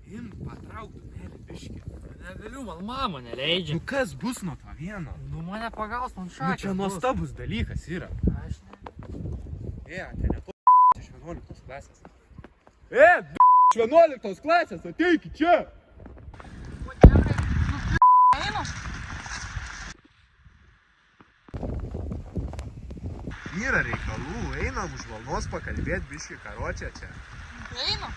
Imk, patrauk tunelį biškį. Negaliu, man mama neleidžia. Nu kas bus nuo to vieno? Nu mane pagaus, man Nu šakės. čia nuostabus dalykas yra. Aš ne. Ten ne to iš 11 klasės. Iš 11 klasės, ateikit čia! Yra reikalų, einam už valnos pakalbėt biškį karočią čia. Einam.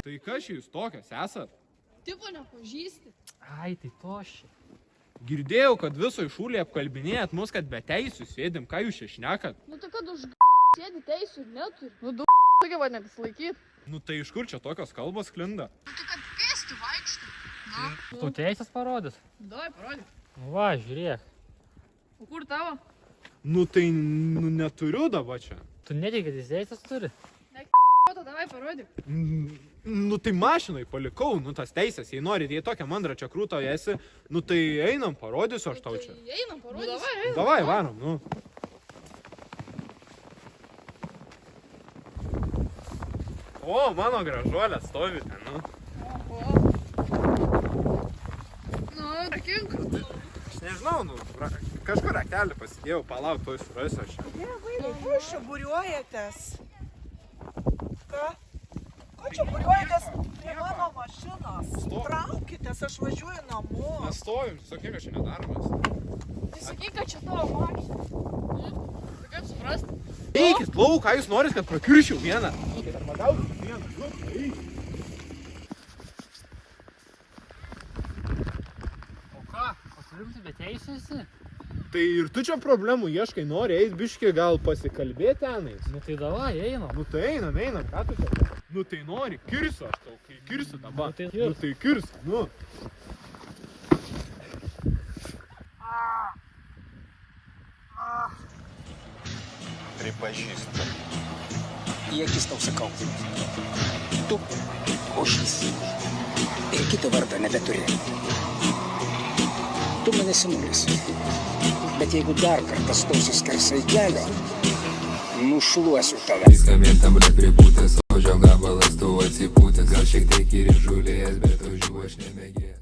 Tai kas jūs tokios esat? Tipo nepažįsti. Ai, tai toši. Girdėjau, kad viso šūlį apkalbinėjat mus, kad be teisų sėdim. Ką jūs čia šnekat? Nu tai kad už sėdi teisų ir neturi. Nu tokia va nepasilaikyt. Nu tai iš kur čia tokios kalbos sklinda? Nu tai kad pėsti vaikštai. Na. Tu teisės parodys? Davai, parodyk. Nu va, žiūrėk. O kur tavo? Nu tai neturiu dabar čia. Tu netiki, kad jis teisės turi? Foto, davai, parodyk. Nu tai mašinai palikau, nu tas teisės, jei norit, jei tokią mandrą čia krūtą esi, nu tai einam, parodysiu aš tau čia. Tai einam, parodyk. Davai, einam. Davai, varom, nu. O, mano gražuolė stovi ten, nu. Oho. Nu, rakink. Aš nežinau, nu, kažkur raktelį pasidėjau, palauk, tuoj surasiu aš čia. Vaikai, kur jūs čia būriuojatės? Ką? Ko čia būriuojatės prie mano mašinos? Traukitės, aš važiuoju namo. Mes stovim, sakyk, aš čia nedaromas. Tai sakyk, kad čia tavo mašina. Tai kaip suprast? Eikit, lauk, ką jūs norit, kad prakirščiau vieną? Ar magausiu vieną? Eik. O ką? O tu rimtai be teisų esi? Tai ir tu čia problemų ieškai, nori eit biškį, gal pasikalbėti tenais? Nu tai davai, einam. Nu tai einam, ką tu čia? Nu tai nori, kirsiu aš tau, kai kirsiu dabar. Nu tai Nu tai kirsiu, nu. Pripažįstu. Į akis tau sakau. Tu ošys. Ir kito vardo nebeturi. Tu mane simulis. Bet jeigu dar kartą stosi skersai kelio, nušluosiu tave. Viskam tam, blėt, pripūtęs, ožio gabalas tu atsipūtęs. Gal šiek tiek ir žulėjęs, bet ožių aš nemėgėjęs.